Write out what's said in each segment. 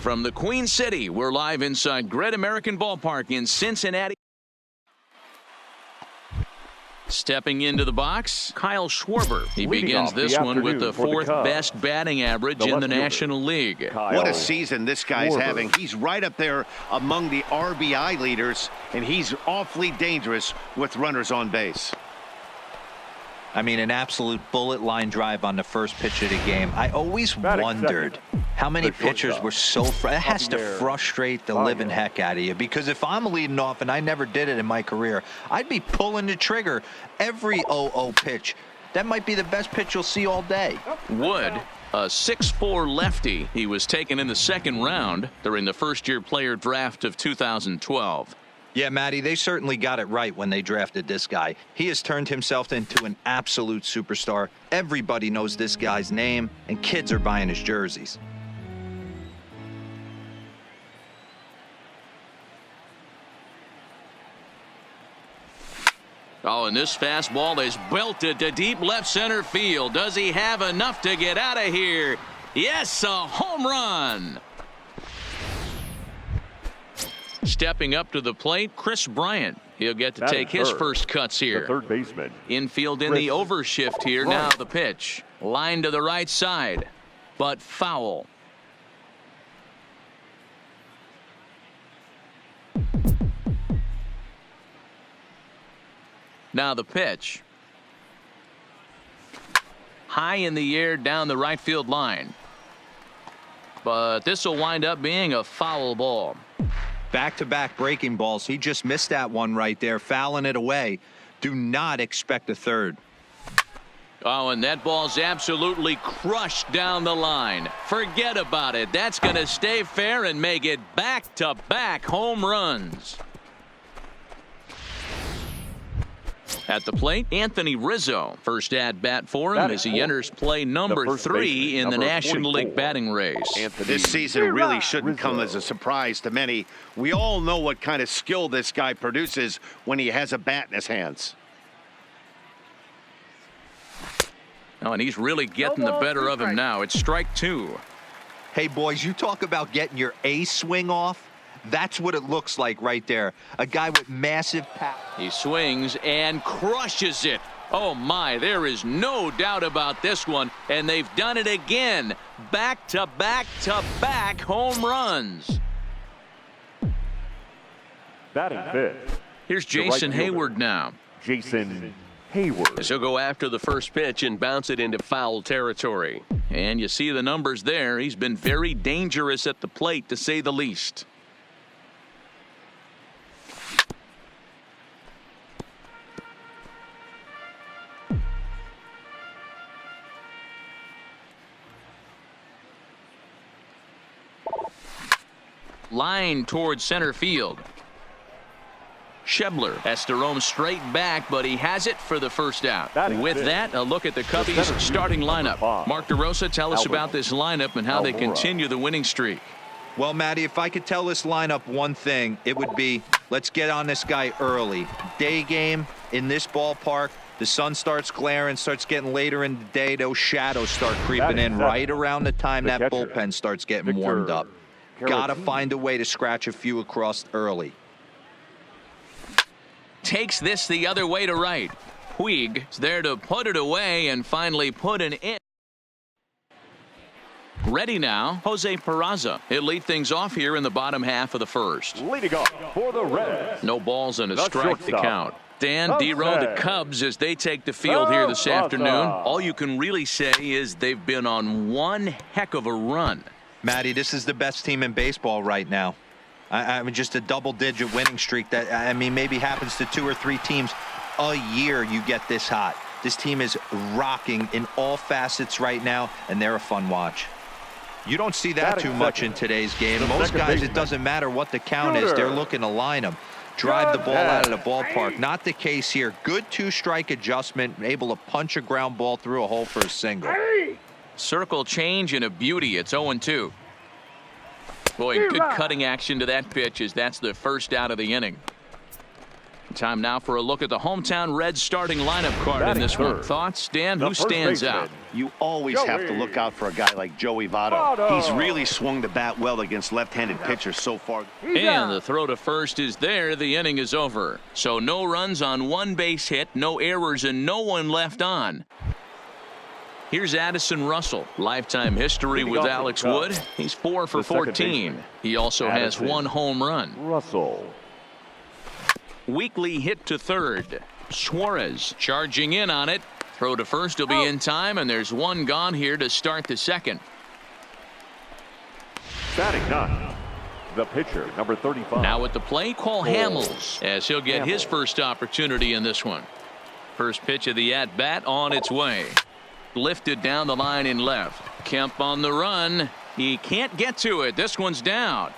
From the Queen City, we're live inside Great American Ballpark in Cincinnati. Stepping into the box, Kyle Schwarber. He begins this one with the fourth best batting average in the National League. What a season this guy's having. He's right up there among the RBI leaders, and he's awfully dangerous with runners on base. I mean, an absolute bullet line drive on the first pitch of the game. I always wondered how many pitchers were so it has to frustrate the living heck out of you, because if I'm leading off, and I never did it in my career, I'd be pulling the trigger every 0-0 pitch. That might be the best pitch you'll see all day. Wood, a 6'4" lefty. He was taken in the second round during the first-year player draft of 2012. Yeah, Matty, they certainly got it right when they drafted this guy. He has turned himself into an absolute superstar. Everybody knows this guy's name, and kids are buying his jerseys. Oh, and this fastball is belted to deep left center field. Does he have enough to get out of here? Yes, a home run. Stepping up to the plate, Chris Bryant. He'll get to take his first cuts here. The third baseman. Infield in the overshift here. Now the pitch. Line to the right side, but foul. Now the pitch. High in the air down the right field line. But this will wind up being a foul ball. Back-to-back breaking balls. He just missed that one right there, fouling it away. Do not expect a third. Oh, and that ball's absolutely crushed down the line. Forget about it. That's going to stay fair and make it back-to-back home runs. At the plate, Anthony Rizzo. First at bat for him as he enters play number 3 in the National League batting race. This season really shouldn't come as a surprise to many. We all know what kind of skill this guy produces when he has a bat in his hands. Oh, and he's really getting the better of him now. It's strike 2. Hey, boys, you talk about getting your A swing off. That's what it looks like right there. A guy with massive power. He swings and crushes it. Oh, my, there is no doubt about this one. And they've done it again. Back-to-back-to-back home runs. Batting fifth. Here's Jason Hayward now. Jason Hayward. He'll go after the first pitch and bounce it into foul territory. And you see the numbers there. He's been very dangerous at the plate, to say the least. Line towards center field. Schebler has to roam straight back, but he has it for the first out. With that, a look at the Cubbies' starting lineup. Mark DeRosa, tell us about this lineup and how they continue the winning streak. Well, Matty, if I could tell this lineup one thing, it would be, let's get on this guy early. Day game in this ballpark. The sun starts glaring, starts getting later in the day. Those shadows start creeping in right around the time that bullpen starts getting warmed up. Got to find a way to scratch a few across early. Takes this the other way to right. Puig is there to put it away and finally put an in. Ready now, Jose Peraza. He'll lead things off here in the bottom half of the first. Leading off for the Reds. No balls and a strike to count. Dan Dero, the Cubs, as they take the field here this afternoon. All you can really say is they've been on one heck of a run. Matty, this is the best team in baseball right now. I mean, just a double-digit winning streak that, I mean, maybe happens to 2 or 3 teams a year. You get this hot. This team is rocking in all facets right now, and they're a fun watch. You don't see that too much in today's game. Most guys, it doesn't matter what the count is. They're looking to line them. Drive the ball out of the ballpark. Not the case here. Good 2-strike adjustment, able to punch a ground ball through a hole for a single. Circle change and a beauty. It's 0-2. Boy, good cutting action to that pitch as that's the first out of the inning. Time now for a look at the hometown Reds starting lineup card in Batting this one. third. Thoughts, Dan? The Who first stands baseman. out? You always have to look out for a guy like Joey Votto. Votto. He's really swung the bat well against left-handed pitchers so far. And the throw to first is there. The inning is over. So no runs on one base hit, no errors, and no one left on. Here's Addison Russell. Lifetime history with Alex Wood. He's 4 for The second 14. baseman. He also has Addison. 1 home run. Russell. Weekly hit to third. Suarez charging in on it. Throw to first will be in time, and there's 1 gone here to start the second. Batting 9. The pitcher, number 35. Now at the plate, Cole Hamels, as he'll get his first opportunity in this one. First pitch of the at-bat on its way. Lifted down the line in left. Kemp on the run. He can't get to it. This one's down.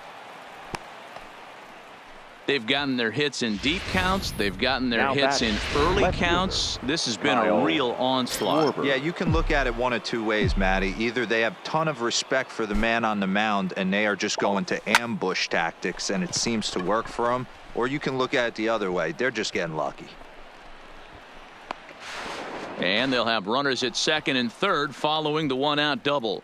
They've gotten their hits in deep counts. They've gotten their Now hits in batting, early left counts. This has been Kyle a real onslaught. Schwarber. Yeah, you can look at it one of two ways, Matty. Either they have a ton of respect for the man on the mound and they are just going to ambush tactics and it seems to work for them, or you can look at it the other way. They're just getting lucky. And they'll have runners at second and third following the 1-out double.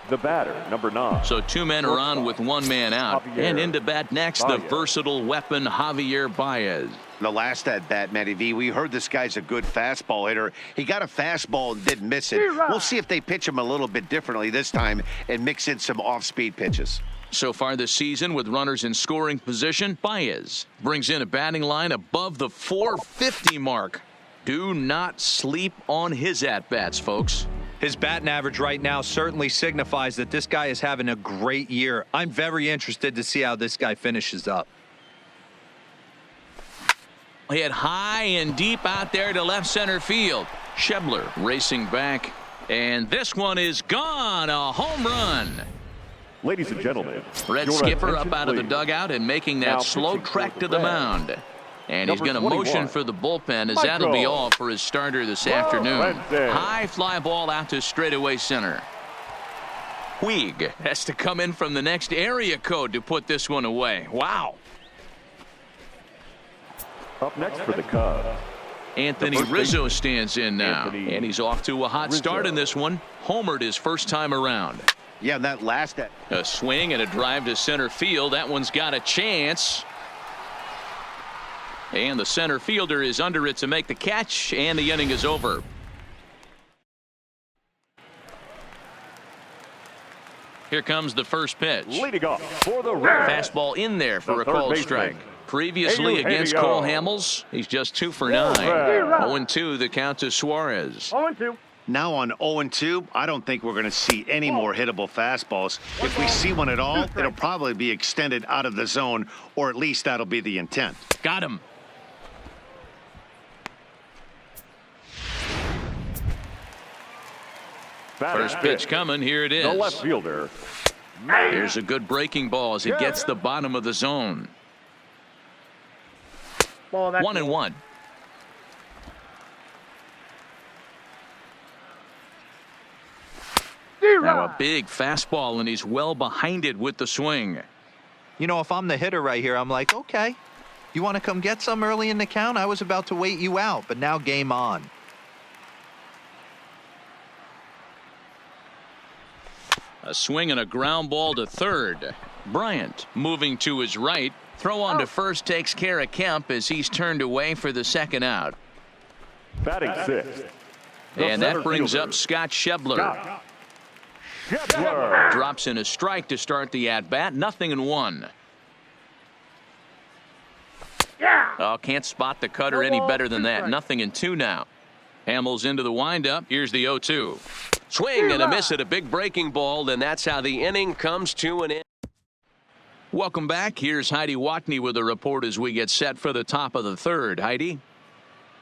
The batter, number 9. So 2 men are on with 1 man out. Javier And into bat next, the Baez. versatile weapon Javier Baez. The last at bat, Matty V, we heard this guy's a good fastball hitter. He got a fastball and didn't miss it. We'll see if they pitch him a little bit differently this time and mix in some off-speed pitches. So far this season with runners in scoring position, Baez brings in a batting line above the 450 mark. Do not sleep on his at-bats, folks. His batting average right now certainly signifies that this guy is having a great year. I'm very interested to see how this guy finishes up. Hit high and deep out there to left center field. Schebler racing back. And this one is gone. A home run. Ladies and gentlemen, Red your skipper up attention, out of the please. dugout and making that Now slow pitching for trek the to the Reds. mound. And he's Number going to motion 21, for the bullpen, as that'll be Michael all for his starter this afternoon. Wednesday. High fly ball out to straightaway center. Puig has to come in from the next area code to put this one away. Wow. Up next for the Cubs. Anthony The first Rizzo baseman, stands in now. Anthony And he's off to a hot start Rizzo. in this one. Homered his first time around. Yeah, that last at A swing and a drive to center field. That one's got a chance. And the center fielder is under it to make the catch, and the inning is over. Here comes the first pitch. Leading off for the Reds. Fastball in there for The a third called baseman, strike. Previously Eugenio. against Cole Hamels, he's just 2 for 9. 0-2 the count to Suarez. now on 0-2. I don't think we're going to see any more hittable fastballs. If we see one at all, it'll probably be extended out of the zone, or at least that'll be the intent. Got him. Batting First pitch fifth, coming. Here it the left is. fielder. Here's a good breaking ball as it gets the bottom of the zone. 1-1. Now a big fastball, and he's well behind it with the swing. You know, if I'm the hitter right here, I'm like, okay, you want to come get some early in the count? I was about to wait you out, but now game on. A swing and a ground ball to third. Bryant moving to his right. Throw on to first takes care of Kemp as he's turned away for the second out. Batting sixth. the And that center brings fielder, up Scott Schebler. Scott Schebler. Drops in a strike to start the at-bat. 0-1. Oh, can't spot the cutter any better than that. 0-2 now. Hamels into the windup. Here's the 0-2. Swing and a miss at a big breaking ball, and that's how the inning comes to an end. Welcome back. Here's Heidi Watney with a report as we get set for the top of the third. Heidi?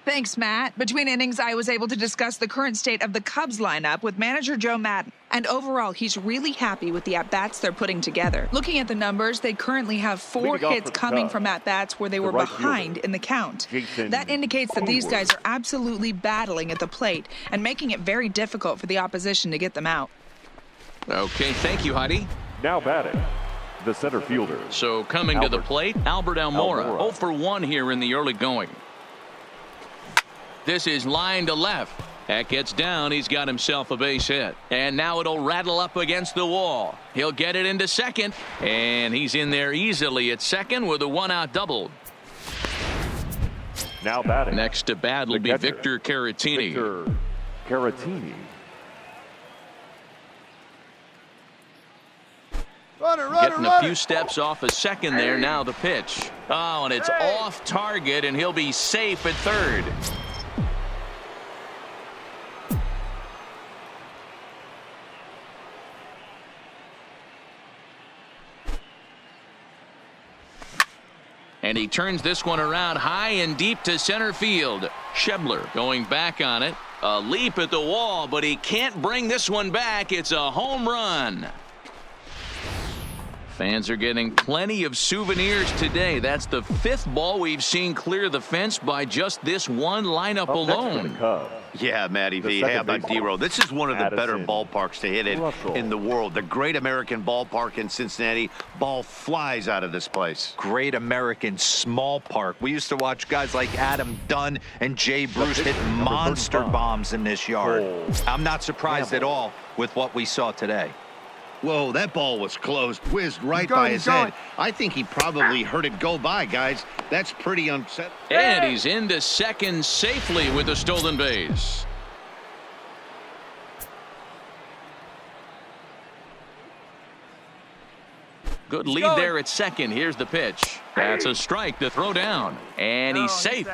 Thanks, Matt. Between innings, I was able to discuss the current state of the Cubs lineup with manager Joe Maddon. And overall, he's really happy with the at-bats they're putting together. Looking at the numbers, they currently have 4 Leading off hits for the coming Cubs, from at-bats where they were right behind fielder, in the count. Jason That indicates that these Hayward. guys are absolutely battling at the plate and making it very difficult for the opposition to get them out. Okay, thank you, Heidi. Now batting, The center fielder. So coming to the plate, Albert Almora. 0 for 1 here in the early going. This is line to left. That gets down. He's got himself a base hit. And now it'll rattle up against the wall. He'll get it into second. And he's in there easily at second with a 1-out double. Now batting. Next to bat will be catcher, Victor Caratini. Victor Caratini. Getting a few steps off a second there. Now the pitch. Oh, and it's off target, and he'll be safe at third. And he turns this one around high and deep to center field. Schebler going back on it. A leap at the wall, but he can't bring this one back. It's a home run. Fans are getting plenty of souvenirs today. That's the 5th ball we've seen clear the fence by just this one lineup alone. Yeah, Matty V. Hey, how about D-Row? This is one of the better ballparks to hit it in the world. The Great American Ballpark in Cincinnati. Ball flies out of this place. Great American small park. We used to watch guys like Adam Dunn and Jay Bruce hit monster bombs in this yard. I'm not surprised at all with what we saw today. Whoa, that ball was close. Whizzed right by his head. I think he probably heard it go by, guys. That's pretty unsettling. And he's into second safely with a stolen base. Good lead there at second. Here's the pitch. That's a strike to throw down. And he's safe.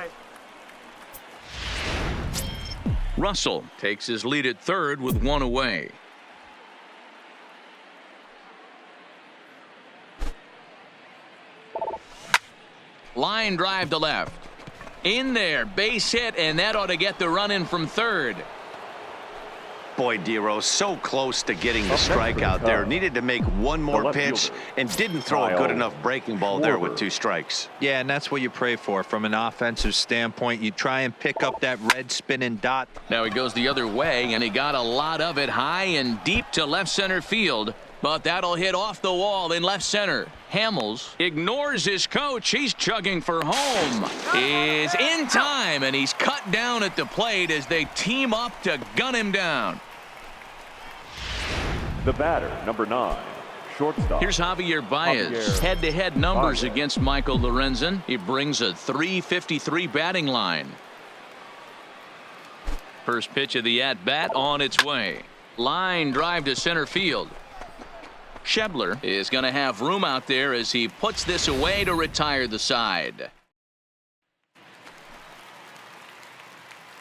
Russell takes his lead at third with 1 away. Line drive to left. In there, base hit, and that ought to get the run in from third. Boy, D-Row, so close to getting the strikeout there. Needed to make one more pitch and didn't throw a good enough breaking ball there with 2 strikes. Yeah, and that's what you pray for from an offensive standpoint. You try and pick up that red spinning dot. Now he goes the other way, and he got a lot of it high and deep to left center field. But that'll hit off the wall in left center. Hamels ignores his coach. He's chugging for home. Is in time, and he's cut down at the plate as they team up to gun him down. The batter, number 9, shortstop. Here's Javier Baez. Head-to-head numbers against Michael Lorenzen. He brings a .353 batting line. First pitch of the at-bat on its way. Line drive to center field. Schebler is going to have room out there as he puts this away to retire the side.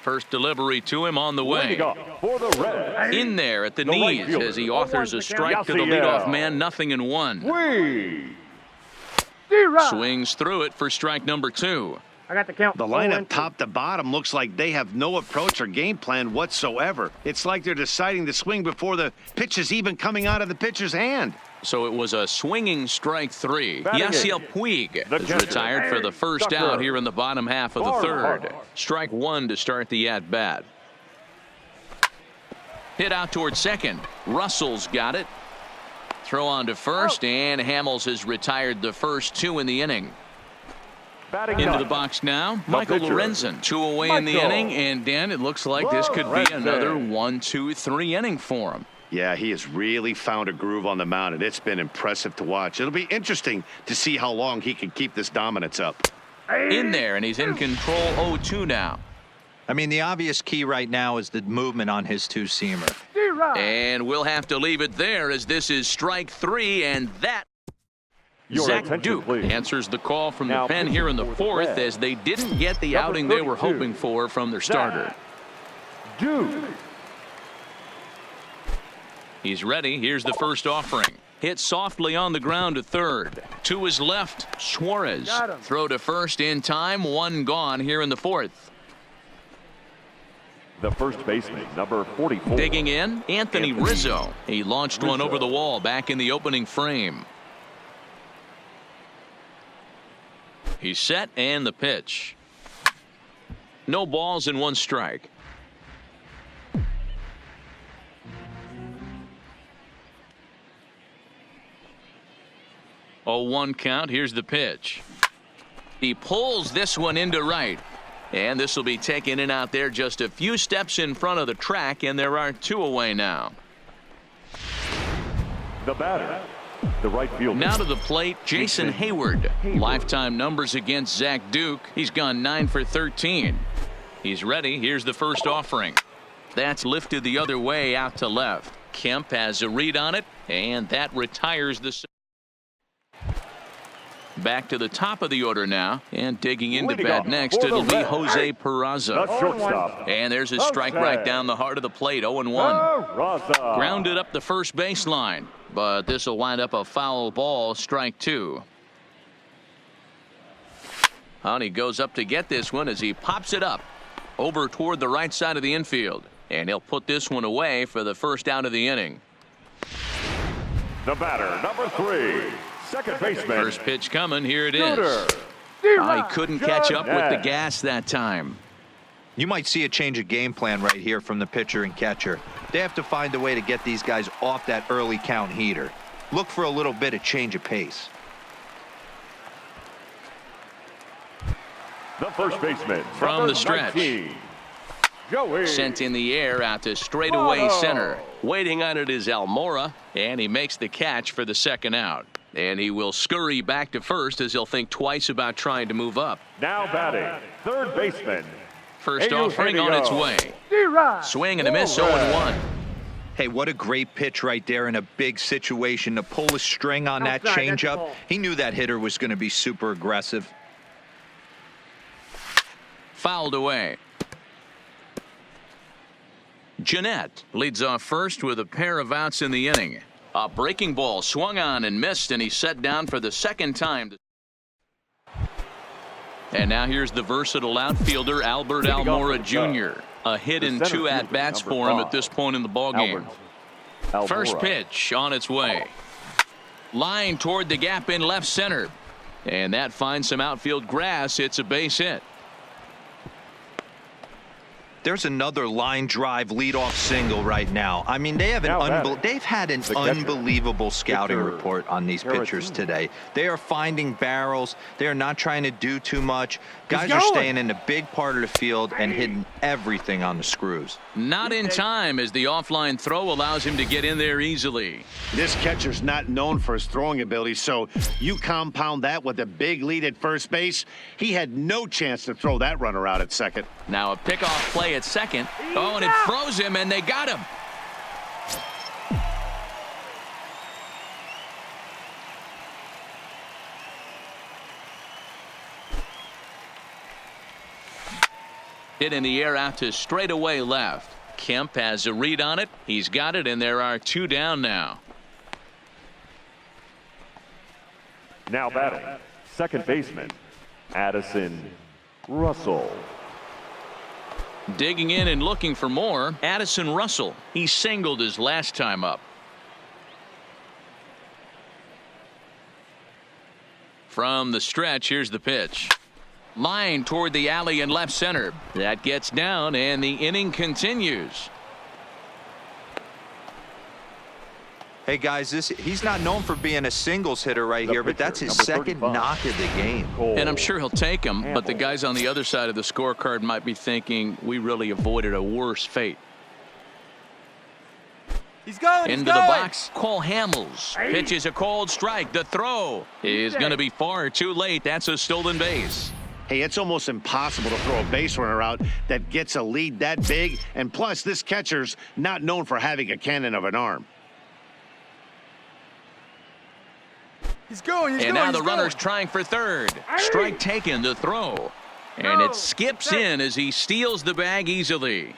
First delivery to him on the way. For the Reds. In there at the knees as he authors a strike to the leadoff man. 0-1. Swings through it for strike number 2. I got the count. The lineup top to bottom looks like they have no approach or game plan whatsoever. It's like they're deciding to swing before the pitch is even coming out of the pitcher's hand. So it was a swinging strike 3. Batting Yasiel Puig is catcher. retired for the first out here in the bottom half of the third. Strike 1 to start the at-bat. Hit out towards second. Russell's got it. Throw on to first, and Hamels has retired the first 2 in the inning. Into the box now, Michael Lorenzen. 2 away in the inning, and Dan, it looks like this could be another 1, 2, 3 inning for him. Yeah, he has really found a groove on the mound, and it's been impressive to watch. It'll be interesting to see how long he can keep this dominance up. In there, and he's in control 0-2 now. I mean, the obvious key right now is the movement on his 2-seamer. And we'll have to leave it there as this is strike 3, and that Zach Duke answers the call from the pen here in the 4th as they didn't get the outing they were hoping for from their starter. Duke. He's ready. Here's the first offering. Hit softly on the ground to third. To his left, Suarez. Throw to first in time. 1 gone here in the 4th. The first baseman, number 44. Digging in, Anthony Rizzo. He launched one over the wall back in the opening frame. He's set, and the pitch. No balls and 1 strike. 0-1 count. Here's the pitch. He pulls this one into right. And this will be taken in out there just a few steps in front of the track, and there are 2 away now. The batter, the right fielder. Now to the plate, Jason Hayward. Lifetime numbers against Zach Duke. He's gone 9 for 13. He's ready. Here's the first offering. That's lifted the other way out to left. Kemp has a read on it, and that retires the. Back to the top of the order now, and digging into bat next, it'll be Jose Peraza. The shortstop. And there's a strike right down the heart of the plate, 0-1. Grounded up the first baseline, but this will wind up a foul ball, strike 2. And he goes up to get this one as he pops it up over toward the right side of the infield, and he'll put this one away for the first out of the inning. The batter, number 3. Second baseman. First pitch coming. Here it is. He couldn't catch up with the gas that time. You might see a change of game plan right here from the pitcher and catcher. They have to find a way to get these guys off that early count heater. Look for a little bit of change of pace. The first baseman. From the stretch. 19, Joey. Sent in the air out to straightaway center. Waiting on it is Almora. And he makes the catch for the second out. And he will scurry back to first as he'll think twice about trying to move up. Now batting, third baseman. First offering on its way. Swing and a miss, 0-1. Hey, what a great pitch right there in a big situation to pull a string on that changeup. He knew that hitter was going to be super aggressive. Fouled away. Jeanette leads off first with a pair of outs in the inning. A breaking ball swung on and missed, and he's set down for the second time. And now here's the versatile outfielder, Albert Almora Jr. A hit in 2 at-bats for him at this point in the ballgame. First pitch on its way. Line toward the gap in left center. And that finds some outfield grass. It's a base hit. There's another line drive leadoff single right now. I mean, they've had an unbelievable scouting report on these pitchers today. They are finding barrels. They are not trying to do too much. Guys are staying in the big part of the field and hitting everything on the screws. Not in time as the offline throw allows him to get in there easily. This catcher's not known for his throwing ability, so you compound that with a big lead at first base. He had no chance to throw that runner out at second. Now a pickoff play at second. Oh, and it froze him, and they got him. Hit in the air out to straightaway left. Kemp has a read on it. He's got it, and there are 2 down now. Now batting, second baseman, Addison Russell. Digging in and looking for more, Addison Russell. He singled his last time up. From the stretch, here's the pitch. Line toward the alley in left center. That gets down, and the inning continues. Hey, guys, he's not known for being a singles hitter right here, but that's his second knock of the game. And I'm sure he'll take him, but the guys on the other side of the scorecard might be thinking we really avoided a worse fate. He's going. Into the box, Cole Hamels pitches a cold strike. The throw is going to be far too late. That's a stolen base. Hey, it's almost impossible to throw a base runner out that gets a lead that big. And plus, this catcher's not known for having a cannon of an arm. He's going. And now the runner's trying for third. Strike taken, the throw. And it skips in as he steals the bag easily.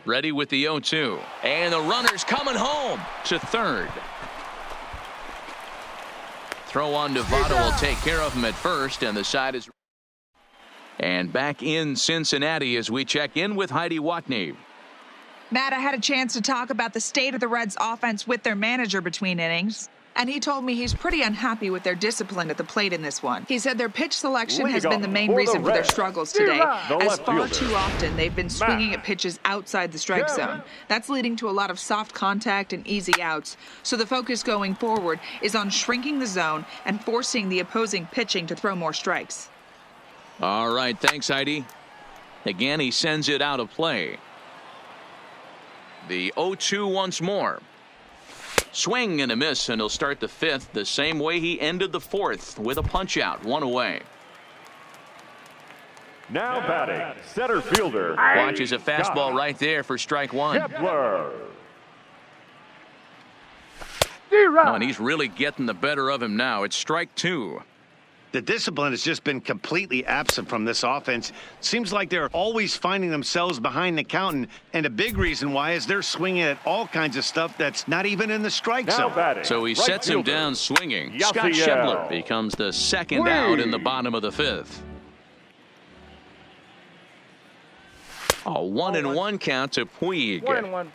Ready with the 0-2. And the runner's coming home to third. Throw on Novato will take care of him at first, and the side is. And back in Cincinnati as we check in with Heidi Watney. Matt, I had a chance to talk about the state of the Reds offense with their manager between innings. and he told me he's pretty unhappy with their discipline at the plate in this one. He said their pitch selection has been the main reason for their struggles today, as far too often they've been swinging at pitches outside the strike zone. That's leading to a lot of soft contact and easy outs, so the focus going forward is on shrinking the zone and forcing the opposing pitching to throw more strikes. All right, thanks, Heidi. Again, he sends it out of play. The 0-2 once more. Swing and a miss, and he'll start the fifth the same way he ended the fourth, with a punch out, 1 away. Now batting, center fielder. Watches a fastball right there for strike 1. Kepler. Oh, and he's really getting the better of him now. It's strike 2. The discipline has just been completely absent from this offense. Seems like they're always finding themselves behind the count, and a big reason why is they're swinging at all kinds of stuff that's not even in the strike zone. So he sets him down swinging. Scott Schebler becomes the second out in the bottom of the fifth. A 1-1 count to Puig. 1-1.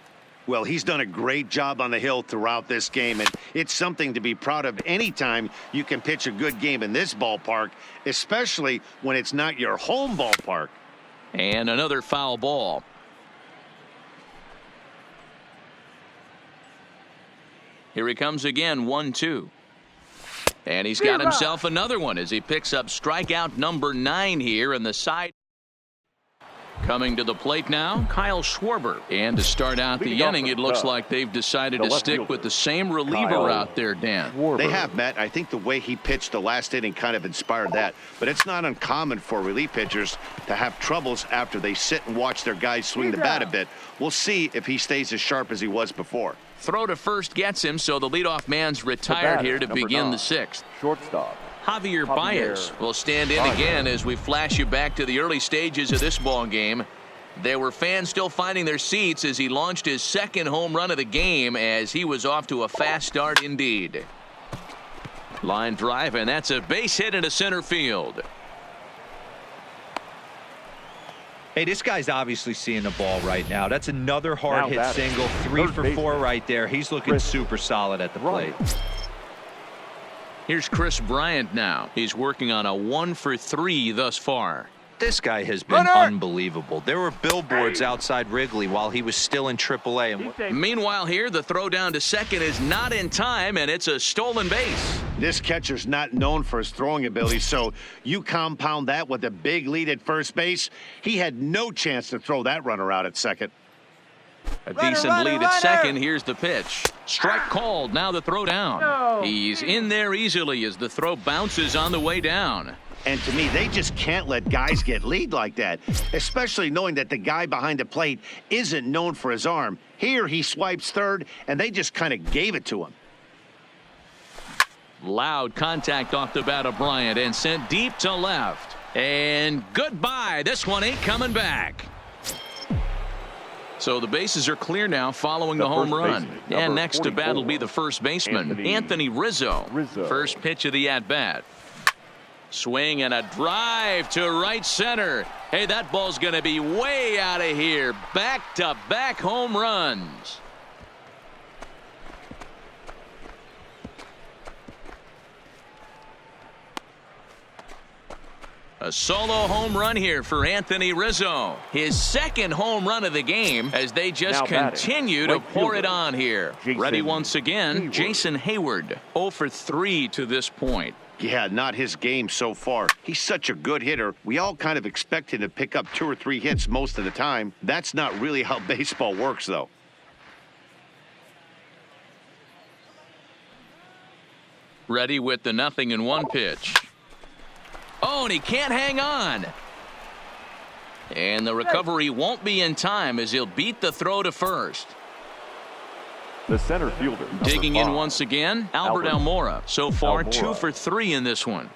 Well, he's done a great job on the hill throughout this game, and it's something to be proud of anytime you can pitch a good game in this ballpark, especially when it's not your home ballpark. And another foul ball. Here he comes again, 1-2. And he's got himself another one as he picks up strikeout number 9 here in the side. Coming to the plate now, Kyle Schwarber. And to start out the inning, it looks like they've decided to stick with the same reliever out there, Dan. They have, Matt. I think the way he pitched the last inning kind of inspired that. But it's not uncommon for relief pitchers to have troubles after they sit and watch their guys swing the bat a bit. We'll see if he stays as sharp as he was before. Throw to first gets him, so the leadoff man's retired here to begin the sixth. Shortstop. Javier Baez will stand in again as we flash you back to the early stages of this ball game. There were fans still finding their seats as he launched his second home run of the game, as he was off to a fast start indeed. Line drive, and that's a base hit into center field. Hey, this guy's obviously seeing the ball right now. That's another hard hit single, 3 for 4 right there. He's looking super solid at the plate. Here's Chris Bryant now. He's working on a 1 for 3 thus far. This guy has been unbelievable. There were billboards outside Wrigley while he was still in AAA. Meanwhile here, the throw down to second is not in time, and it's a stolen base. This catcher's not known for his throwing ability, so you compound that with a big lead at first base. He had no chance to throw that runner out at second. A decent lead at second. Here's the pitch. Strike called. Now the throw down. He's in there easily as the throw bounces on the way down. And to me, they just can't let guys get lead like that, especially knowing that the guy behind the plate isn't known for his arm. Here he swipes third, and they just kind of gave it to him. Loud contact off the bat of Bryant and sent deep to left. And goodbye. This one ain't coming back. So the bases are clear now following the home run. And next to bat will be the first baseman, Anthony Rizzo. First pitch of the at-bat. Swing and a drive to right center. Hey, that ball's going to be way out of here. Back-to-back home runs. A solo home run here for Anthony Rizzo. His second home run of the game as they just continue to pour it on here. Ready once again, Jason Hayward. 0 for 3 to this point. Yeah, not his game so far. He's such a good hitter. We all kind of expect him to pick up 2 or 3 hits most of the time. That's not really how baseball works, though. Ready with the 0-1 pitch. Oh, and he can't hang on. And the recovery won't be in time as he'll beat the throw to first. The center fielder. Digging in once again, Albert Almora. So far, 2 for 3 in this one.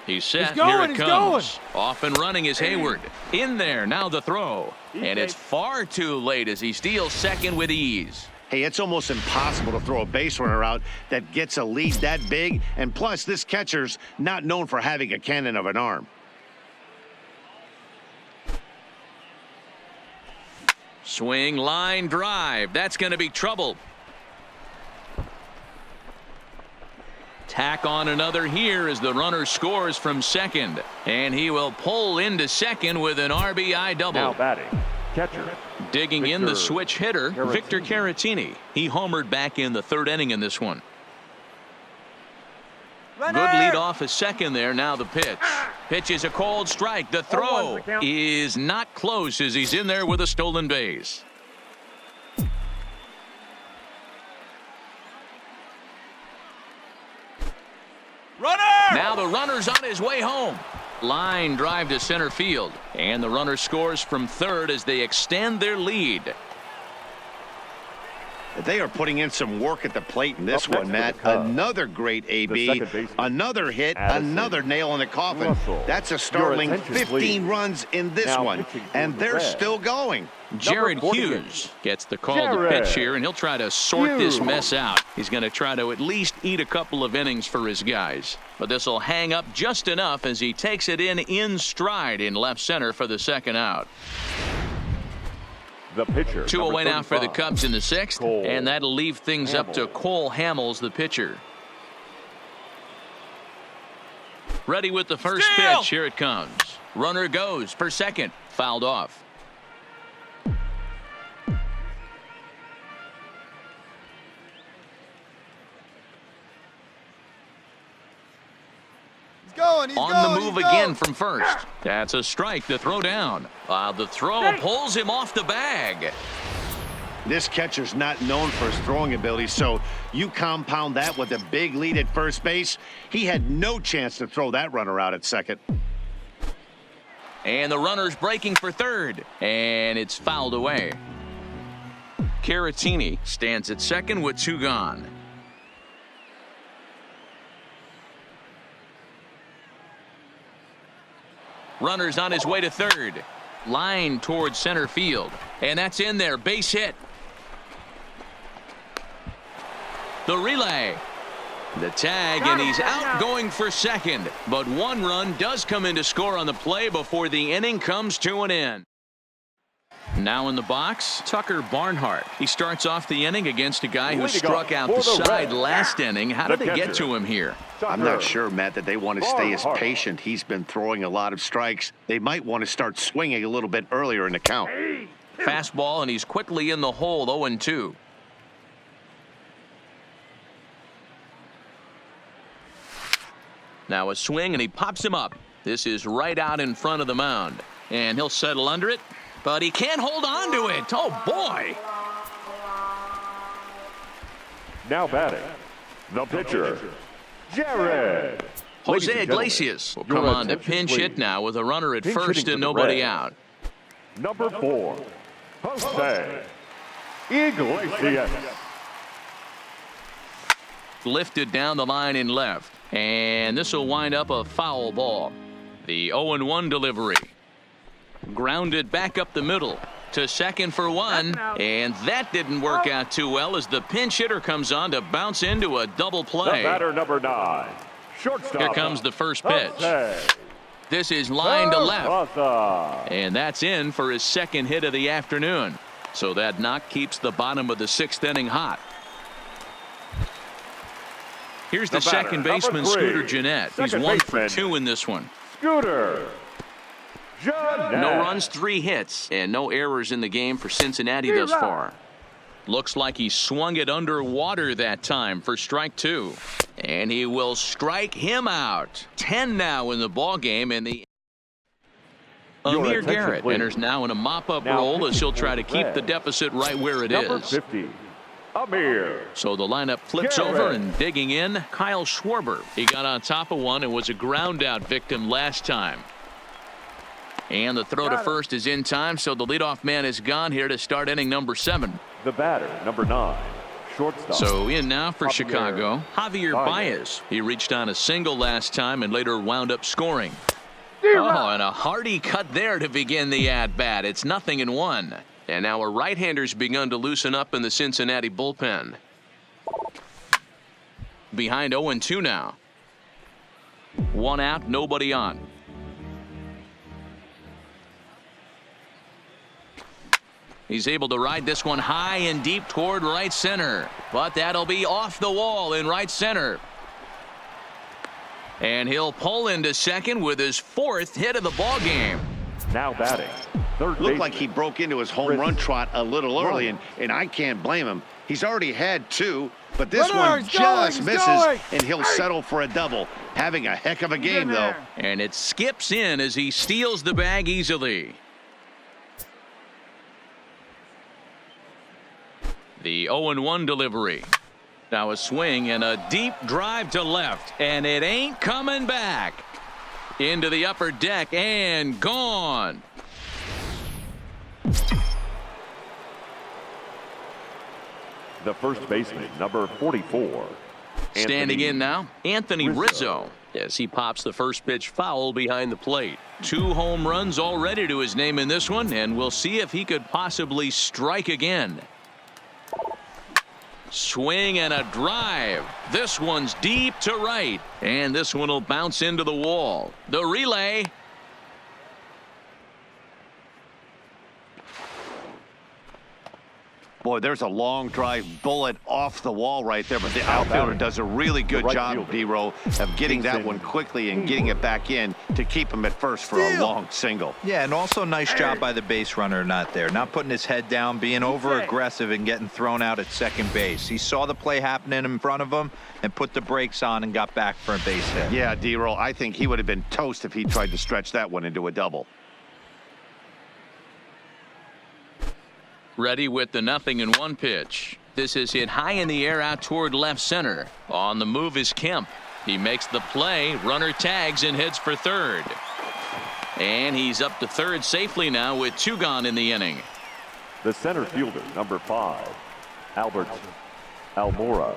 He's set. Here it comes. Off and running is Hayward. In there. Now the throw. And it's far too late as he steals second with ease. Hey, it's almost impossible to throw a base runner out that gets a lead that big. And plus, this catcher's not known for having a cannon of an arm. Swing, line drive. That's going to be trouble. tack on another here as the runner scores from second. And he will pull into second with an RBI double. Now batting, catcher. Digging in the switch hitter, Victor Caratini. He homered back in the third inning in this one. Runner! Good lead off a second there. Now the pitch. Pitch is a cold strike. The throw is not close as he's in there with a stolen base. Runner! Now the runner's on his way home. Line drive to center field. And the runner scores from third as they extend their lead. They are putting in some work at the plate in this one, Matt. Another great AB, another hit, another nail in the coffin. That's a startling 15 runs in this one, and they're still going. Jared Hughes gets the call to pitch here, and he'll try to sort this mess out. He's going to try to at least eat a couple of innings for his guys. But this will hang up just enough as he takes it in stride in left center for the second out. The pitcher. 2 away now for the Cubs in the sixth, and that'll leave things up to Cole Hamels, the pitcher. Ready with the first pitch. Here it comes. Runner goes for second. Fouled off. On the move again from first. That's a strike. The throw down. The throw pulls him off the bag. This catcher's not known for his throwing ability, so you compound that with a big lead at first base. He had no chance to throw that runner out at second. And the runner's breaking for third, and it's fouled away. Caratini stands at second with 2 gone. Runner's on his way to third. Line towards center field. And that's in there. Base hit. The relay. The tag, and he's out going for second. But 1 run does come in to score on the play before the inning comes to an end. Now in the box, Tucker Barnhart. He starts off the inning against a guy who struck out the side last inning. How did they get to him here? I'm not sure, Matt, that they want to stay as patient. He's been throwing a lot of strikes. They might want to start swinging a little bit earlier in the count. Fastball, and he's quickly in the hole, 0-2. Now a swing, and he pops him up. This is right out in front of the mound. And he'll settle under it, but he can't hold on to it. Oh, boy. Now batting, the pitcher, Jared. Jose Iglesias will come on to pinch hit now with a runner at first and nobody out. Number 4, Jose Iglesias. Lifted down the line in left, and this will wind up a foul ball. The 0-1 delivery. Grounded back up the middle to second for 1, and that didn't work out too well as the pinch hitter comes on to bounce into a double play. The batter, number 9, shortstop. Here comes the first pitch. This is line to left, and that's in for his second hit of the afternoon. So that knock keeps the bottom of the 6th inning hot. Here's the second baseman, Scooter Gennett. He's 1 for 2 in this one. Scooter Gennett. No runs, 3 hits, and no errors in the game for Cincinnati thus far. Looks like he swung it underwater that time for strike 2. And he will strike him out. 10 now in the ball game, and the Amir Garrett enters now in a mop-up role as he'll try to keep the deficit right where it Number is. 50, Amir. So the lineup flips over, and digging in, Kyle Schwarber. He got on top of one and was a ground-out victim last time. And the throw to first is in time, so the leadoff man is gone here to start inning number 7. The batter, number 9, shortstop. So in now for Chicago, Javier Baez. He reached on a single last time and later wound up scoring. Oh, and a hearty cut there to begin the at-bat. It's 0-1. And now a right-hander's begun to loosen up in the Cincinnati bullpen. Behind 0-2 now. 1 out, nobody on. He's able to ride this one high and deep toward right center. But that'll be off the wall in right center. And he'll pull into second with his 4th hit of the ball game. Now batting, third Looked baseman. like he broke into his home run trot a little early, and I can't blame him. He's already had 2, but this one just misses, and he'll settle for a double. Having a heck of a game, though. And it skips in as he steals the bag easily. The 0-1 delivery. Now a swing and a deep drive to left, and it ain't coming back. Into the upper deck and gone. The first baseman, number 44. Standing in now, Anthony Rizzo. As he pops the first pitch foul behind the plate. 2 home runs already to his name in this one, and we'll see if he could possibly strike again. Swing and a drive. This one's deep to right, and this one will bounce into the wall. The relay. Boy, there's a long drive bullet off the wall right there, but the outfielder does a really good job, D-Row, of getting that one quickly and getting it back in to keep him at first for a long single. Yeah, and also nice job by the base runner not there. Not putting his head down, being over-aggressive and getting thrown out at second base. He saw the play happening in front of him and put the brakes on and got back for a base hit. Yeah, D-Row, I think he would have been toast if he tried to stretch that one into a double. Ready with the 0-1 pitch. This is hit high in the air out toward left center. On the move is Kemp. He makes the play. Runner tags and heads for third. And he's up to third safely now with 2 gone in the inning. The center fielder, number 5, Albert Almora.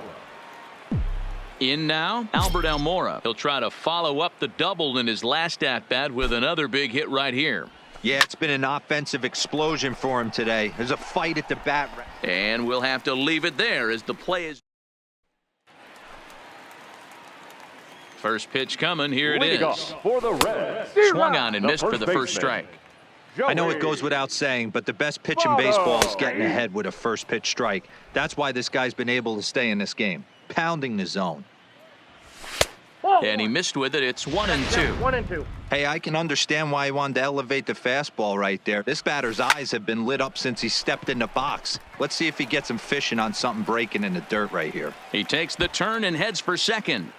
In now, Albert Almora. He'll try to follow up the double in his last at-bat with another big hit right here. Yeah, it's been an offensive explosion for him today. There's a fight at the bat. And we'll have to leave it there as the play is. First pitch coming. Here it is. For the Reds. Swung on and missed for the first strike. I know it goes without saying, but the best pitch in baseball is getting ahead with a first pitch strike. That's why this guy's been able to stay in this game. Pounding the zone. And he missed with it. It's 1-2. Hey, I can understand why he wanted to elevate the fastball right there. This batter's eyes have been lit up since he stepped in the box. Let's see if he gets him fishing on something breaking in the dirt right here. He takes the turn and heads for second.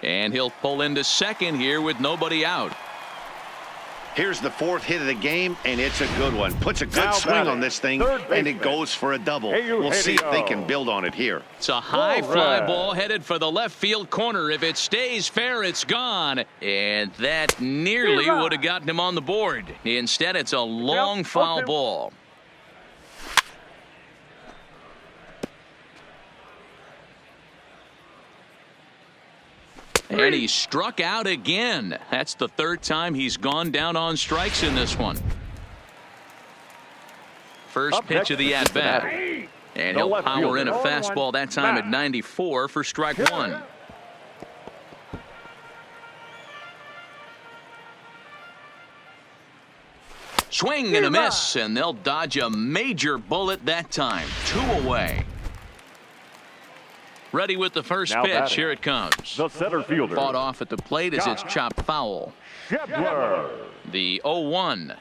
And he'll pull into second here with nobody out. Here's the 4th hit of the game, and it's a good one. Puts a good swing on this thing, and it goes for a double. We'll see if they can build on it here. It's a high fly ball headed for the left field corner. If it stays fair, it's gone. And that nearly would have gotten him on the board. Instead, it's a long foul ball. And he struck out again. That's the 3rd time he's gone down on strikes in this one. First pitch of the at-bat. And he'll power in a fastball that time at 94 for strike 1. Swing and a miss, and they'll dodge a major bullet that time. 2 away. Ready with the first pitch. Batting. Here it comes. The center fielder. Fought off at the plate as it's chopped foul. Shepler. The 0-1.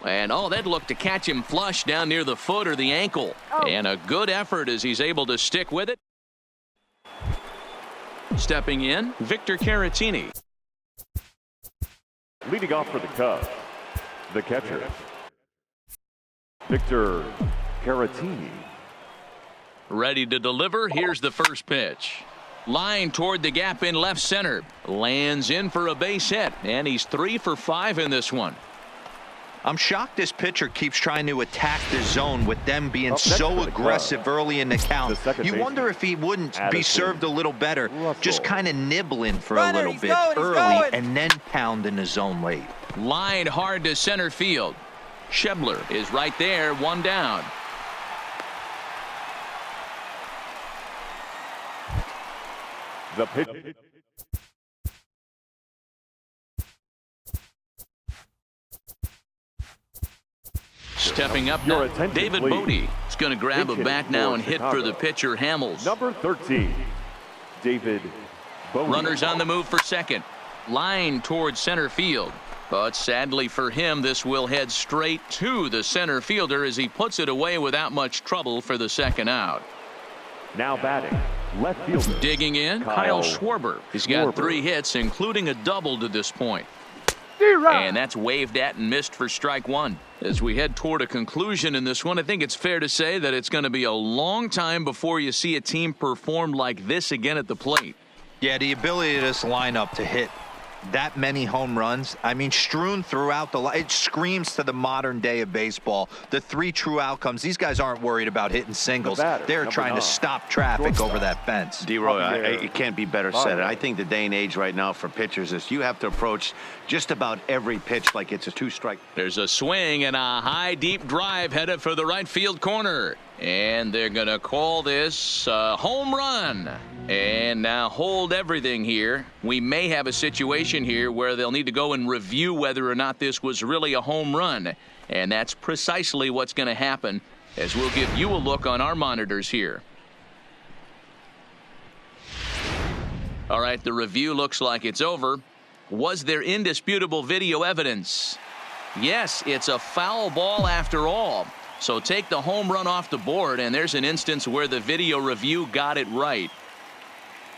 And that looked to catch him flush down near the foot or the ankle. And a good effort as he's able to stick with it. Stepping in, Victor Caratini. Leading off for the Cubs, the catcher, Victor Caratini. Ready to deliver. Here's the first pitch. Line toward the gap in left center. Lands in for a base hit. And he's 3 for 5 in this one. I'm shocked this pitcher keeps trying to attack the zone with them being so aggressive early in the count. You wonder if he wouldn't be served a little better, just kind of nibbling for a little bit early and then pound in the zone late. Line hard to center field. Shebler is right there, 1 down. The pitch. Stepping up now, David Bodie is going to grab a bat now and hit for the pitcher, Hamels. Number 13, David Runners on the move for second. Line towards center field. But sadly for him, this will head straight to the center fielder as he puts it away without much trouble for the second out. Now batting, left fielder. Digging in, Kyle Schwarber. He's got 3 hits, including a double to this point. And that's waved at and missed for strike 1. As we head toward a conclusion in this one, I think it's fair to say that it's going to be a long time before you see a team perform like this again at the plate. Yeah, the ability of this lineup to hit that many home runs, I mean, strewn throughout the line, it screams to the modern day of baseball. The 3 true outcomes. These guys aren't worried about hitting singles. They're trying to stop traffic over that fence. D-Roy, it can't be better said. I think the day and age right now for pitchers is you have to approach just about every pitch like it's a 2-strike. There's a swing and a high deep drive headed for the right field corner. And they're going to call this a home run. And now hold everything here. We may have a situation here where they'll need to go and review whether or not this was really a home run. And that's precisely what's going to happen, as we'll give you a look on our monitors here. All right, the review looks like it's over. Was there indisputable video evidence? Yes, it's a foul ball after all. So take the home run off the board, and there's an instance where the video review got it right.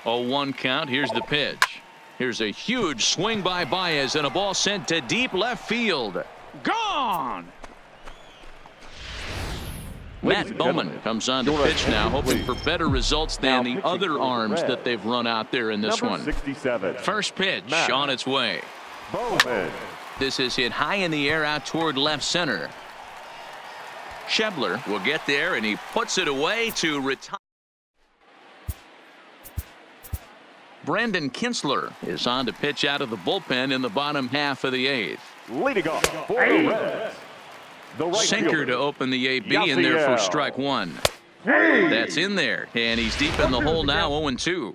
0-1 count. Here's the pitch. Here's a huge swing by Baez, and a ball sent to deep left field. Gone! Matt Bowman comes on to pitch now, hoping for better results than the other arms that they've run out there in this one. 67. First pitch on its way. Bowman. This is hit high in the air out toward left center. Schebler will get there, and he puts it away to retire. Brandon Kinsler is on to pitch out of the bullpen in the bottom half of the 8th. Leading off for the Reds. The right Sinker fielder, to open the AB in there for strike 1. That's in there, and he's deep in the hole now, 0-2.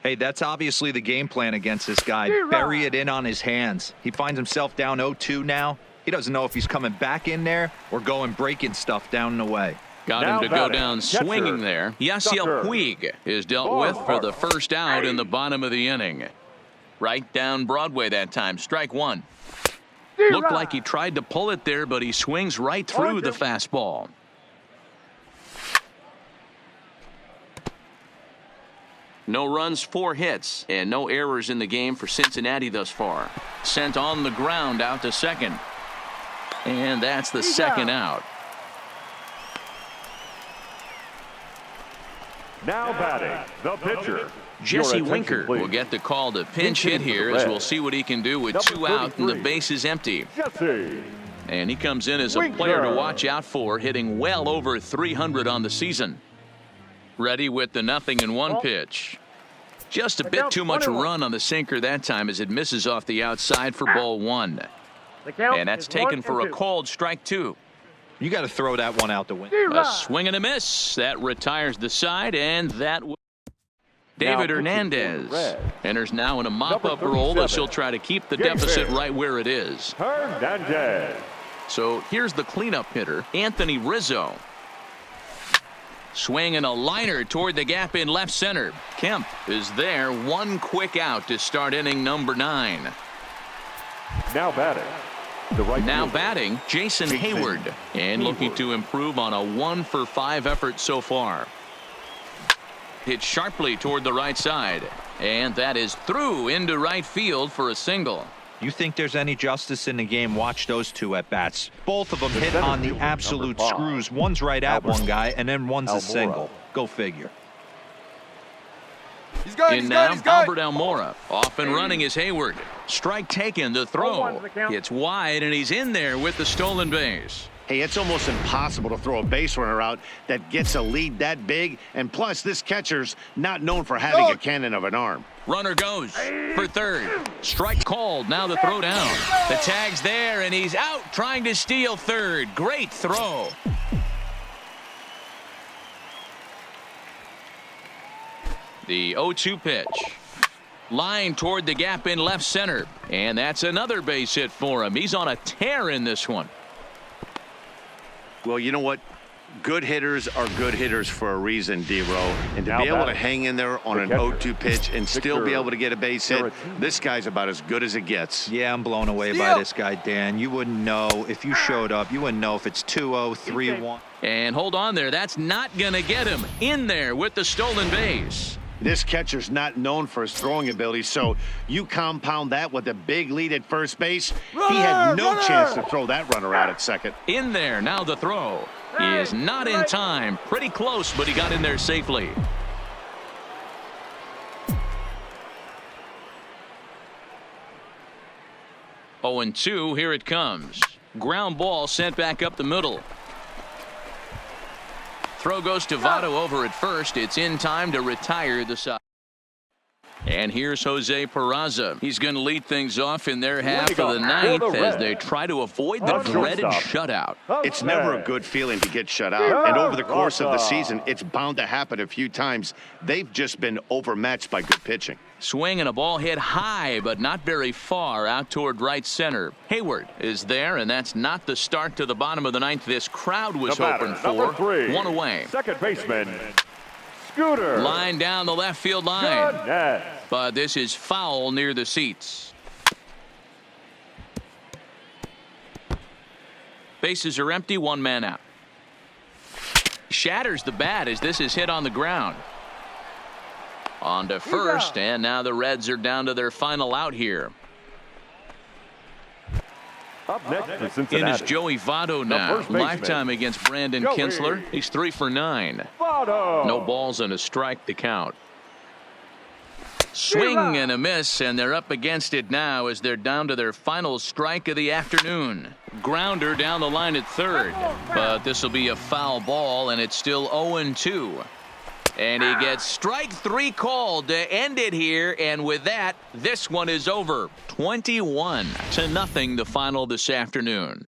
Hey, that's obviously the game plan against this guy. Bury it in on his hands. He finds himself down 0-2 now. He doesn't know if he's coming back in there or going breaking stuff down and away. Got him to go down swinging there. Yasiel Puig is dealt with for the first out in the bottom of the inning. Right down Broadway that time. Strike 1. Looked like he tried to pull it there, but he swings right through the fastball. No runs, 4 hits, and no errors in the game for Cincinnati thus far. Sent on the ground out to second. And that's the second out. Now batting, the pitcher. Jesse Winker will get the call to pinch hit here, as we'll see what he can do with 2 out and the base is empty. Jesse. And he comes in as a player to watch out for, hitting well over 300 on the season. Ready with the 0-1 pitch. Just a bit too much run on the sinker that time as it misses off the outside for ball 1. And that's taken for a called strike 2. You got to throw that one out the window. A swing and a miss. That retires the side, and that David Hernandez enters now in a mop-up role as he'll try to keep the deficit right where it is. Hernandez. So here's the cleanup hitter, Anthony Rizzo. Swing and a liner toward the gap in left center. Kemp is there. 1 quick out to start inning number 9. Now batting. The right now fielder. batting, Jason Hayward, and looking to improve on a 1-for-5 effort so far. Hit sharply toward the right side, and that is through into right field for a single. You think there's any justice in the game? Watch those 2 at bats. Both of them hit on the absolute screws. One's right at one guy, and then one's a single. Go figure. He's good. In now, Albert Almora. Off and running is Hayward. Strike taken, the throw. It's wide, and he's in there with the stolen base. Hey, it's almost impossible to throw a base runner out that gets a lead that big. And plus, this catcher's not known for having a cannon of an arm. Runner goes for third. Strike called. Now the throw down. The tag's there, and he's out trying to steal third. Great throw. The 0-2 pitch. Line toward the gap in left center. And that's another base hit for him. He's on a tear in this one. Well, you know what? Good hitters are good hitters for a reason, D-Row. And to Now be able to batting, hang in there on an the catcher, 0-2 pitch and still be Victor able to get a base hit, Caratini. this guy's about as good as it gets. Yeah, I'm blown away by this guy, Dan. You wouldn't know if you showed up. You wouldn't know if it's 2-0, 3-1. And hold on there. That's not going to get him in there with the stolen base. This catcher's not known for his throwing ability, so you compound that with a big lead at first base. He had no chance to throw that runner out at second. In there. Now the throw. He is not in time. Pretty close, but he got in there safely. Oh, and 2. Here it comes. Ground ball sent back up the middle. Throw goes to Votto over at first. It's in time to retire the side. And here's Jose Peraza. He's going to lead things off in their half of the ninth as they try to avoid the dreaded shutout. It's never a good feeling to get shut out, and over the course of the season, it's bound to happen a few times. They've just been overmatched by good pitching. Swing and a ball hit high, but not very far out toward right center. Hayward is there, and that's not the start to the bottom of the ninth this crowd was hoping for. 3, 1 away. second baseman, Scooter. Line down the left field line. But this is foul near the seats. Bases are empty, 1 man out. Shatters the bat as this is hit on the ground. On to first, and now the Reds are down to their final out here. Up next for Cincinnati. In is Joey Votto now. first baseman, Lifetime against Brandon Joey Kinsler. He's 3 for 9. Votto. No balls and a strike to count. Swing and a miss, and they're up against it now as they're down to their final strike of the afternoon. Grounder down the line at third, but this will be a foul ball, and it's still 0-2. And he gets strike 3 called to end it here, and with that, this one is over. 21-0 the final this afternoon.